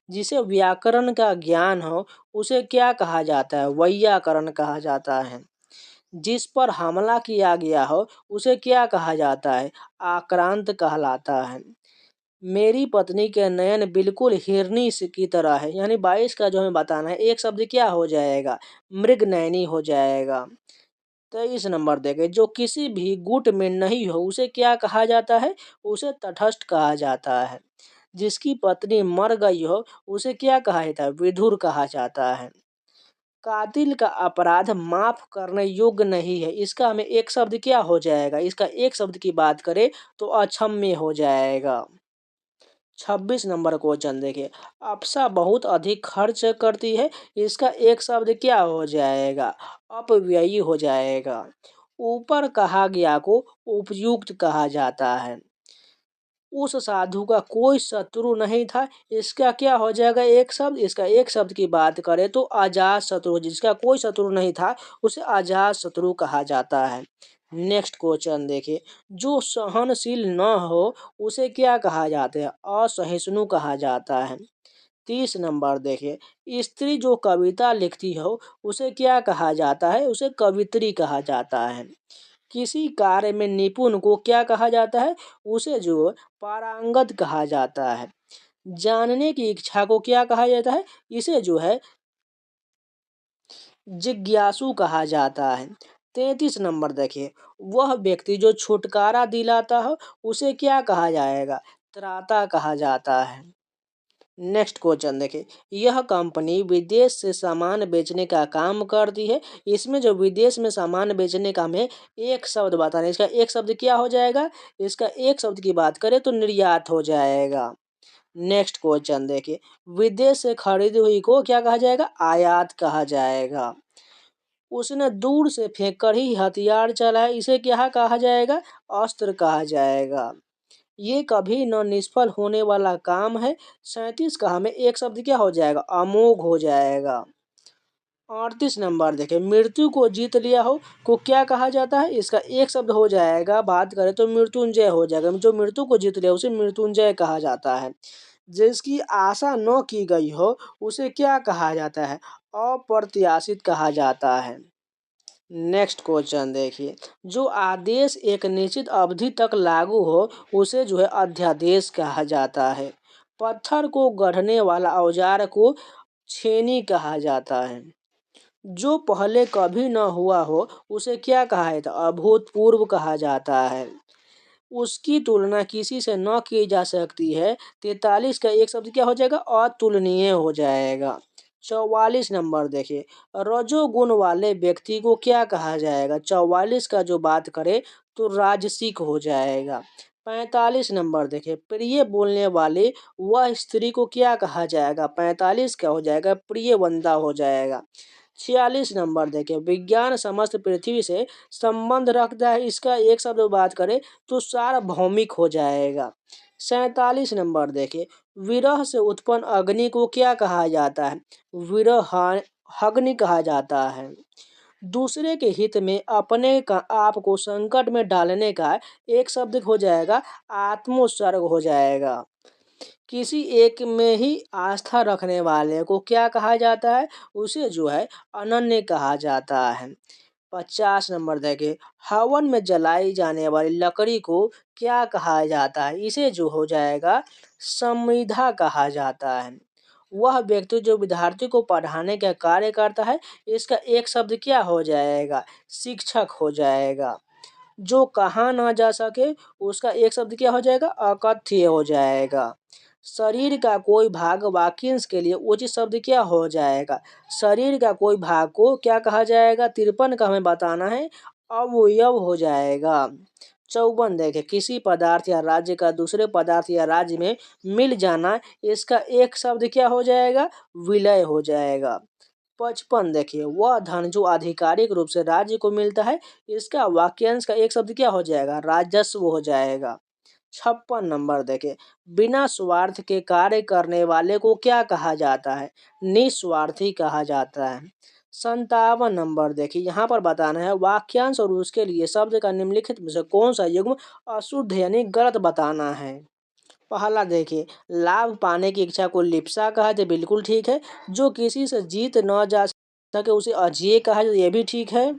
जिसे व्याकरण का ज्ञान हो उसे क्या कहा जाता है, वैयाकरण कहा जाता है। जिस पर हमला किया गया हो उसे क्या कहा जाता है, आक्रांत कहलाता है। मेरी पत्नी के नयन बिल्कुल हिरनी की तरह है, यानी 22 का जो हमें बताना है एक शब्द क्या हो जाएगा, मृगनयनी हो जाएगा। 23 नंबर देखें, जो किसी भी गुट में नहीं हो उसे क्या कहा जाता है, उसे तटस्थ कहा जाता है। जिसकी पत्नी मर गई हो उसे क्या कहा जाता है, विधुर कहा जाता है। कातिल का अपराध माफ करने योग्य नहीं है, इसका हमें एक शब्द क्या हो जाएगा, इसका एक शब्द की बात करें तो अक्षम्य हो जाएगा। 26 नंबर क्वेश्चन देखिए, अप्सा बहुत अधिक खर्च करती है, इसका एक शब्द क्या हो जाएगा, अपव्ययी हो जाएगा। ऊपर कहा गया को उपयुक्त कहा जाता है। उस साधु का कोई शत्रु नहीं था। इसका क्या हो जाएगा एक शब्द, इसका एक शब्द की बात करें तो अजात शत्रु, जिसका कोई शत्रु नहीं था उसे अजात शत्रु कहा जाता है। नेक्स्ट क्वेश्चन देखिए, जो सहनशील न हो उसे क्या कहा जाता है, असहिष्णु कहा जाता है। 30 नंबर देखिए, स्त्री जो कविता लिखती हो उसे क्या कहा जाता है, उसे कवित्री कहा जाता है। किसी कार्य में निपुण को क्या कहा जाता है, उसे जो पारंगत कहा जाता है। जानने की इच्छा को क्या कहा जाता है, इसे जो है जिज्ञासु कहा जाता है। 33 नंबर देखिए, वह व्यक्ति जो छुटकारा दिलाता हो उसे क्या कहा जाएगा, त्राता कहा जाता है। नेक्स्ट क्वेश्चन देखिए, यह कंपनी विदेश से सामान बेचने का काम करती है। इसमें जो विदेश में सामान बेचने का हमें एक शब्द बताना है, इसका एक शब्द क्या हो जाएगा, इसका एक शब्द की बात करें तो निर्यात हो जाएगा। नेक्स्ट क्वेश्चन देखिए, विदेश से खरीदी हुई को क्या कहा जाएगा, आयात कहा जाएगा। उसने दूर से फेंक कर ही हथियार चलाया, इसे क्या कहा जाएगा, अस्त्र कहा जाएगा। ये कभी न निष्फल होने वाला काम है। 37 का हमें एक शब्द क्या हो जाएगा, अमोघ हो जाएगा। 38 नंबर देखें, मृत्यु को जीत लिया हो को क्या कहा जाता है, इसका एक शब्द हो जाएगा, बात करें तो मृत्युंजय हो जाएगा। जो मृत्यु को जीत लिया उसे मृत्युंजय कहा जाता है। जिसकी आशा न की गई हो उसे क्या कहा जाता है, अप्रत्याशित कहा जाता है। नेक्स्ट क्वेश्चन देखिए, जो आदेश एक निश्चित अवधि तक लागू हो उसे जो है अध्यादेश कहा जाता है। पत्थर को गढ़ने वाला औजार को छेनी कहा जाता है। जो पहले कभी न हुआ हो उसे क्या कहा जाता है, अभूतपूर्व कहा जाता है। उसकी तुलना किसी से न की जा सकती है। 43 का एक शब्द क्या हो जाएगा, अतुलनीय हो जाएगा। 44 नंबर देखिए, रजोगुण वाले व्यक्ति को क्या कहा जाएगा, 44 का जो बात करे तो राजसिक हो जाएगा। 45 नंबर देखिए, प्रिय बोलने वाले वह स्त्री को क्या कहा जाएगा, 45 का हो जाएगा प्रिय वंदा हो जाएगा। 46 नंबर देखिए, विज्ञान समस्त पृथ्वी से संबंध रखता है, इसका एक शब्द बात करें तो सार्वभौमिक हो जाएगा। 47 नंबर देखिए, विरह से उत्पन्न अग्नि को क्या कहा जाता है, विरहाग्नि कहा जाता है। दूसरे के हित में अपने का आप को संकट में डालने का एक शब्द हो जाएगा, आत्मोत्सर्ग हो जाएगा। किसी एक में ही आस्था रखने वाले को क्या कहा जाता है, उसे जो है अनन्य कहा जाता है। 50 नंबर देखिए, हवन में जलाई जाने वाली लकड़ी को क्या कहा जाता है, इसे जो हो जाएगा संविदा कहा जाता है। वह व्यक्ति जो विद्यार्थी को पढ़ाने का कार्य करता है, इसका एक शब्द क्या हो जाएगा, शिक्षक हो जाएगा। जो कहा ना जा सके उसका एक शब्द क्या हो जाएगा, अकथ्य हो जाएगा। शरीर का कोई भाग वाक्यांश के लिए उचित शब्द क्या हो जाएगा, शरीर का कोई भाग को क्या कहा जाएगा, 53 का हमें बताना है, अवयव हो जाएगा। 54 देखें, किसी पदार्थ या राज्य का दूसरे पदार्थ या राज्य में मिल जाना, इसका एक शब्द क्या हो जाएगा, विलय हो जाएगा। 55 देखिए, वह धन जो आधिकारिक रूप से राज्य को मिलता है, इसका वाक्यांश का एक शब्द क्या हो जाएगा, राजस्व हो जाएगा। 56 नंबर देखिए, बिना स्वार्थ के कार्य करने वाले को क्या कहा जाता है, निस्वार्थी कहा जाता है। 57 नंबर देखिए, यहाँ पर बताना है वाक्यांश और उसके लिए शब्द का निम्नलिखित में से कौन सा युग्म अशुद्ध यानी गलत बताना है। पहला देखिए, लाभ पाने की इच्छा को लिप्सा कहा जाए, बिल्कुल ठीक है। जो किसी से जीत न जा सके उसे अजेय कहा जाए, ये भी ठीक है।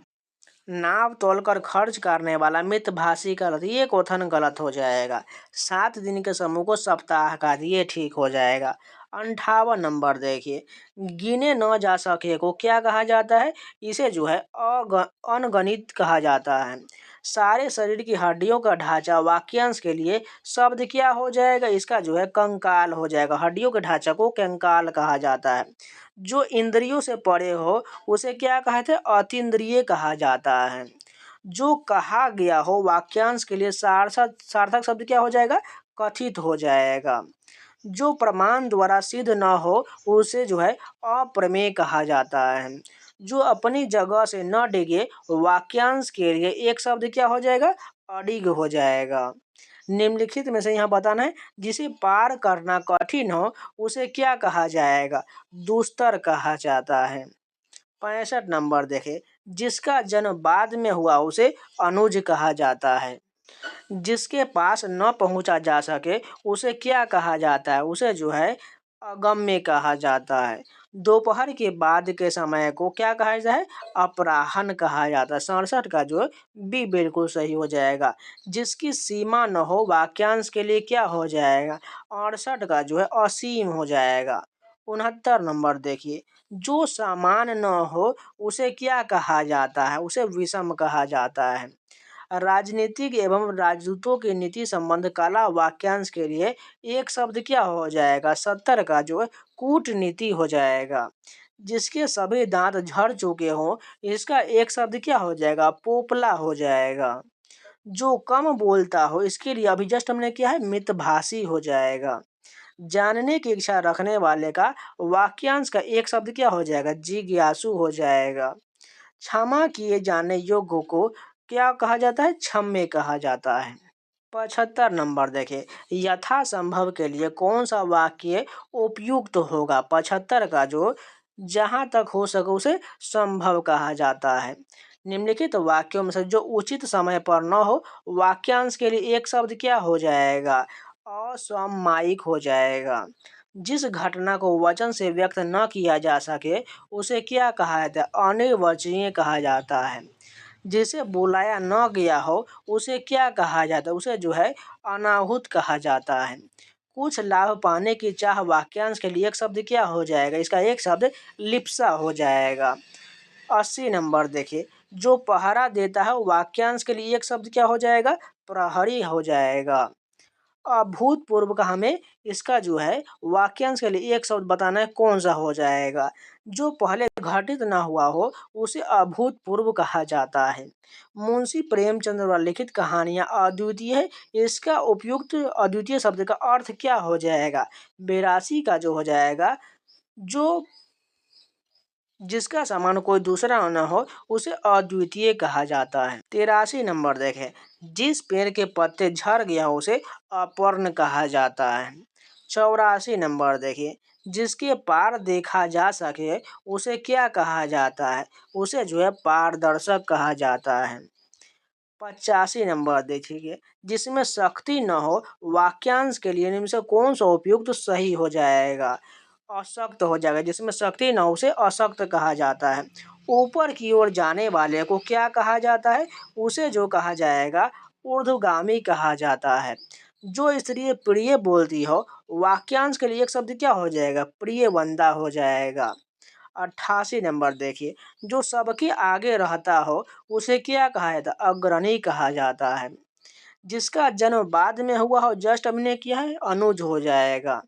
नाव तोलकर खर्च करने वाला मितभाषी गलत, ये कथन गलत हो जाएगा। 7 दिन के समूह को सप्ताह का, ये ठीक हो जाएगा। 58 नंबर देखिए, गिने न जा सके को क्या कहा जाता है, इसे जो है अनगणित कहा जाता है। सारे शरीर की हड्डियों का ढांचा वाक्यांश के लिए शब्द क्या हो जाएगा, इसका जो है कंकाल हो जाएगा। हड्डियों के ढांचा को कंकाल कहा जाता है। जो इंद्रियों से परे हो उसे क्या कहते हैं, अतीन्द्रिय कहा जाता है। जो कहा गया हो वाक्यांश के लिए सार्थक शब्द क्या हो जाएगा, कथित हो जाएगा। जो प्रमाण द्वारा सिद्ध न हो उसे जो है अप्रमेय कहा जाता है। जो अपनी जगह से न डिगे वाक्यांश के लिए एक शब्द क्या हो जाएगा, अडिग हो जाएगा। निम्नलिखित में से यहाँ बताना है, जिसे पार करना कठिन हो उसे क्या कहा जाएगा? दुस्तर कहा जाता है। 65 नंबर देखें, जिसका जन्म बाद में हुआ उसे अनुज कहा जाता है। जिसके पास न पहुंचा जा सके उसे क्या कहा जाता है? उसे जो है अगम्य कहा जाता है। दोपहर के बाद के समय को क्या कहा जाता है? अपराह्न कहा जाता है। 67 का जो बी बिल्कुल सही हो जाएगा। जिसकी सीमा न हो वाक्यांश के लिए क्या हो जाएगा? 68 का जो है असीम हो जाएगा। 69 नंबर देखिए, जो समान न हो उसे क्या कहा जाता है? उसे विषम कहा जाता है। राजनीतिक एवं राजदूतों के नीति संबंध कला वाक्यांश के लिए एक शब्द क्या हो जाएगा? 70 का जो है कूटनीति हो जाएगा। जिसके सभी दांत झड़ चुके हों इसका एक शब्द क्या हो जाएगा? पोपला हो जाएगा। जो कम बोलता हो इसके लिए अभी जस्ट हमने किया है मितभाषी हो जाएगा। जानने की इच्छा रखने वाले का वाक्यांश का एक शब्द क्या हो जाएगा? जिज्ञासु हो जाएगा। क्षमा किए जाने योग्य को क्या कहा जाता है? क्षम्य कहा जाता है। 75 नंबर देखें, यथासंभव के लिए कौन सा वाक्य उपयुक्त होगा? 75 का जो जहां तक हो सके उसे संभव कहा जाता है। निम्नलिखित वाक्यों में से जो उचित समय पर न हो वाक्यांश के लिए एक शब्द क्या हो जाएगा? असामयिक हो जाएगा। जिस घटना को वचन से व्यक्त न किया जा सके उसे क्या कहा जाता है? अनिर्वचनीय कहा जाता है। जिसे बुलाया न गया हो उसे क्या कहा जाता है? उसे जो है अनाहुत कहा जाता है। कुछ लाभ पाने की चाह वाक्यांश के लिए एक शब्द क्या हो जाएगा? इसका एक शब्द लिप्सा हो जाएगा। 80 नंबर देखिए, जो पहरा देता है वाक्यांश के लिए एक शब्द क्या हो जाएगा? प्रहरी हो जाएगा। अभूतपूर्व का हमें इसका जो है वाक्यांश के लिए एक शब्द बताना है, कौन सा हो जाएगा? जो पहले घटित ना हुआ हो उसे अभूतपूर्व कहा जाता है। मुंशी प्रेमचंद द्वारा लिखित कहानियां अद्वितीय है, इसका उपयुक्त अद्वितीय शब्द का अर्थ क्या हो जाएगा? 82 का जो हो जाएगा, जो जिसका समान कोई दूसरा न हो उसे अद्वितीय कहा जाता है। 83 नंबर देखें, जिस पेड़ के पत्ते झड़ गया उसे अपर्ण कहा जाता है। 84 नंबर देखिए, जिसके पार देखा जा सके उसे क्या कहा जाता है? उसे जो है पारदर्शक कहा जाता है। 85 नंबर देखिए, जिसमें शक्ति न हो वाक्यांश के लिए निम्न से कौन सा उपयुक्त सही हो जाएगा? अशक्त हो जाएगा। जिसमें शक्ति न हो उसे अशक्त कहा जाता है। ऊपर की ओर जाने वाले को क्या कहा जाता है? उसे जो कहा जाएगा ऊर्ध्वगामी कहा जाता है। जो स्त्री प्रिय बोलती हो वाक्यांश के लिए एक शब्द क्या हो जाएगा? प्रिय वंदा हो जाएगा। 88 नंबर देखिए, जो सबके आगे रहता हो उसे क्या कहा जाता है? अग्रणी कहा जाता है। जिसका जन्म बाद में हुआ हो जस्ट हमने किया है अनुज हो जाएगा।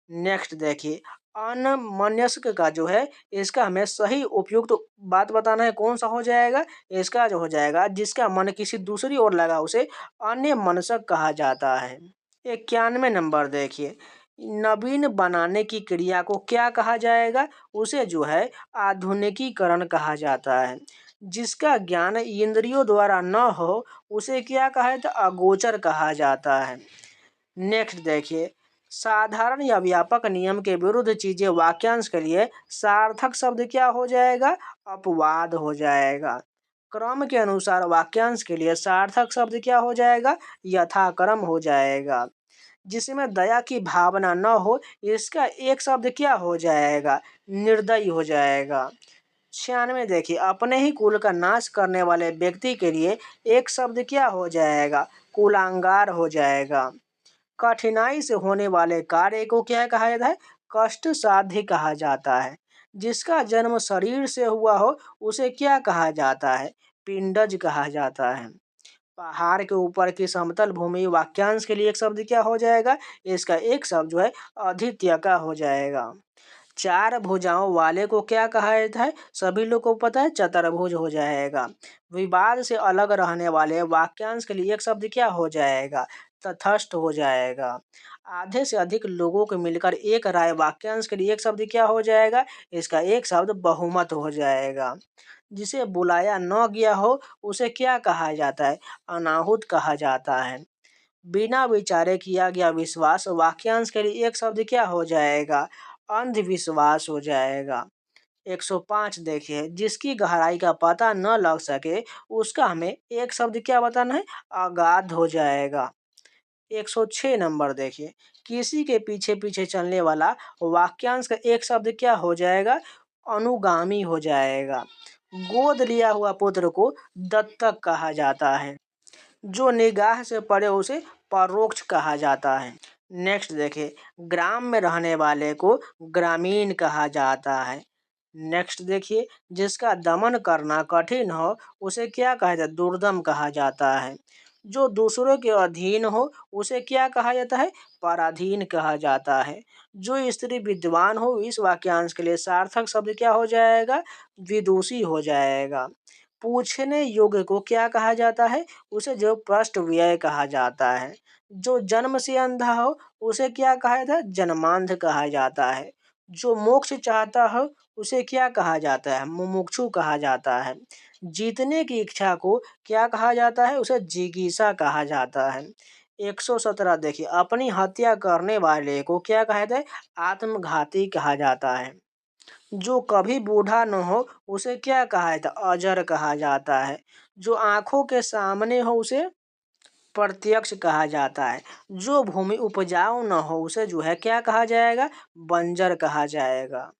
नेक्स्ट देखिए, अनमनस्क का जो है इसका हमें सही उपयुक्त बात बताना है, कौन सा हो जाएगा? इसका जो हो जाएगा, जिसका मन किसी दूसरी ओर लगा उसे अन्यमनस्क कहा जाता है। 91 नंबर देखिए, नवीन बनाने की क्रिया को क्या कहा जाएगा? उसे जो है आधुनिकीकरण कहा जाता है। जिसका ज्ञान इंद्रियों द्वारा न हो उसे क्या कहा जाता है? अगोचर कहा जाता है। नेक्स्ट देखिए, साधारण या व्यापक नियम के विरुद्ध चीजें वाक्यांश के लिए सार्थक शब्द क्या हो जाएगा? अपवाद हो जाएगा। क्रम के अनुसार वाक्यांश के लिए सार्थक शब्द क्या हो जाएगा? यथाक्रम हो जाएगा। जिसमें दया की भावना न हो इसका एक शब्द क्या हो जाएगा? निर्दयी हो जाएगा। 96 देखिए, अपने ही कुल का नाश करने वाले व्यक्ति के लिए एक शब्द क्या हो जाएगा? कुलांगार हो जाएगा। कठिनाई से होने वाले कार्य को क्या कहा जाता है? कष्ट साध्य कहा जाता है। जिसका जन्म शरीर से हुआ हो उसे क्या कहा जाता है? पिंडज कहा जाता है। पहाड़ के ऊपर की समतल भूमि वाक्यांश के लिए एक शब्द क्या हो जाएगा? इसका एक शब्द जो है अद्वितीय का हो जाएगा। चार भुजाओं वाले को क्या कहा जाता है? सभी लोग को पता है, चतुर्भुज हो जाएगा। विवाद से अलग रहने वाले वाक्यांश के लिए एक शब्द क्या हो जाएगा? तटस्थ हो जाएगा। आधे से अधिक लोगों को मिलकर एक राय वाक्यांश के लिए एक शब्द क्या हो जाएगा? इसका एक शब्द बहुमत हो जाएगा। जिसे बुलाया न गया हो उसे क्या कहा जाता है? अनाहुत कहा जाता है। बिना विचारे किया गया विश्वास, वाक्यांश के लिए एक शब्द क्या हो जाएगा? अंधविश्वास हो जाएगा। 105 देखिए, जिसकी गहराई का पता न लग सके उसका हमें एक शब्द क्या बताना है? अगाध हो जाएगा। 106 नंबर देखिए, किसी के पीछे पीछे चलने वाला वाक्यांश का एक शब्द क्या हो जाएगा? अनुगामी हो जाएगा। गोद लिया हुआ पुत्र को दत्तक कहा जाता है। जो निगाह से परे उसे परोक्ष कहा जाता है। नेक्स्ट देखिए, ग्राम में रहने वाले को ग्रामीण कहा जाता है। नेक्स्ट देखिए, जिसका दमन करना कठिन हो उसे क्या कहा जाता है? दुर्दम कहा जाता है। जो दूसरों के अधीन हो उसे क्या कहा जाता है? पराधीन कहा जाता है। जो स्त्री विद्वान हो इस वाक्यांश के लिए सार्थक शब्द क्या हो जाएगा? विदुषी हो जाएगा। पूछने योग्य को क्या कहा जाता है? उसे जो पृष्ठ व्यय कहा जाता है। जो जन्म से अंधा हो उसे क्या कहा जाता है? जन्मांध कहा जाता है। जो मोक्ष चाहता हो उसे क्या कहा जाता है? मुमुक्षु कहा जाता है। जीतने की इच्छा को क्या कहा जाता है? उसे जिगीषा कहा जाता है। 117 देखिए, अपनी हत्या करने वाले को क्या कहा जाता है? आत्मघाती कहा जाता है। जो कभी बूढ़ा न हो उसे क्या कहा जाता है? अजर कहा जाता है। जो आंखों के सामने हो उसे प्रत्यक्ष कहा जाता है। जो भूमि उपजाऊ न हो उसे जो है क्या कहा जाएगा? बंजर कहा जाएगा।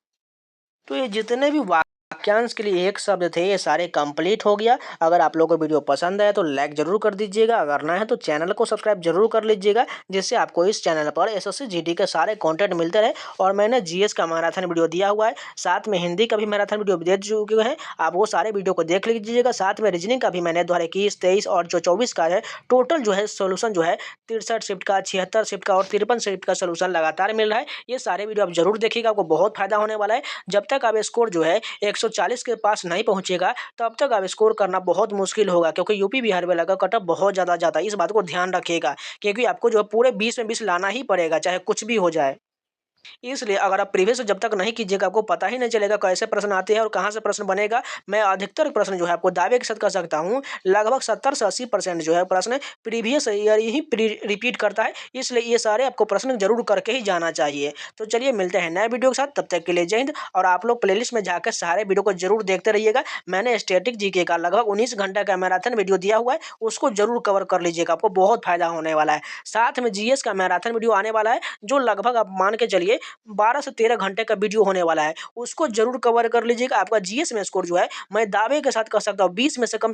तो ये जितने भी वाक्यांश के लिए एक शब्द थे ये सारे कंप्लीट हो गया। अगर आप लोगों को वीडियो पसंद आया तो लाइक जरूर कर दीजिएगा, अगर ना है तो चैनल को सब्सक्राइब जरूर कर लीजिएगा, जिससे आपको इस चैनल पर एसएससी जीडी के सारे कंटेंट मिलते रहे। और मैंने जीएस का मैराथन वीडियो दिया हुआ है, साथ में हिंदी का भी मैराथन वीडियो दे चुके हैं, आप वो सारे वीडियो को देख लीजिएगा। साथ में रीजनिंग का भी मैंने 2021, 23 और जो 24 का है टोटल जो है सोल्यूशन जो है 63 शिफ्ट का, 76 शिफ्ट का और 53 शिफ्ट का सोल्यूशन लगातार मिल रहा है। ये सारे वीडियो आप जरूर देखिएगा, आपको बहुत फायदा होने वाला है। जब तक आप स्कोर जो है 140 के पास नहीं पहुंचेगा तब तक आप स्कोर करना बहुत मुश्किल होगा, क्योंकि यूपी बिहार में लगा कट ऑफ बहुत ज़्यादा जाता है। इस बात को ध्यान रखिएगा, क्योंकि आपको जो है पूरे 20 में 20 लाना ही पड़ेगा, चाहे कुछ भी हो जाए। इसलिए अगर आप प्रीवियस जब तक नहीं कीजिएगा आपको पता ही नहीं चलेगा कैसे प्रश्न आते हैं और कहाँ से प्रश्न बनेगा। मैं अधिकतर प्रश्न जो है आपको दावे के साथ कह सकता हूँ, लगभग 70 से 80% जो है प्रश्न प्रीवियस ईयर ही रिपीट करता है। इसलिए ये सारे आपको प्रश्न जरूर करके ही जाना चाहिए। तो चलिए मिलते हैं नए वीडियो के साथ, तब तक के लिए जय हिंद। और आप लोग प्लेलिस्ट में जाकर सारे वीडियो को जरूर देखते रहिएगा। मैंने स्टैटिक जीके का लगभग 19 घंटे का मैराथन वीडियो दिया हुआ है, उसको जरूर कवर कर लीजिएगा, आपको बहुत फायदा होने वाला है। साथ में जीएस का मैराथन वीडियो आने वाला है, जो लगभग आप मान के चलिए 12 से 13 घंटे का वीडियो होने वाला है, उसको जरूर कवर कर लीजिएगा। आपका जीएस में स्कोर जो है मैं दावे के साथ कह सकता हूँ 20 में से कम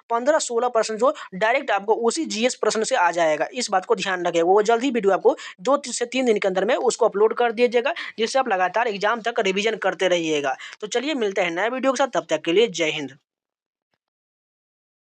15-16% जो डायरेक्ट आपको उसी जीएस प्रश्न से आ जाएगा। इस बात को ध्यान रखें, वो जल्द ही वीडियो आपको 2 से 3 दिन के अंदर में उसको अपलोड कर दीजिएगा, जिससे आप लगातार एग्जाम तक रिविजन करते रहिएगा। तो चलिए मिलते हैं नए वीडियो के साथ, तब तक के लिए जय हिंद।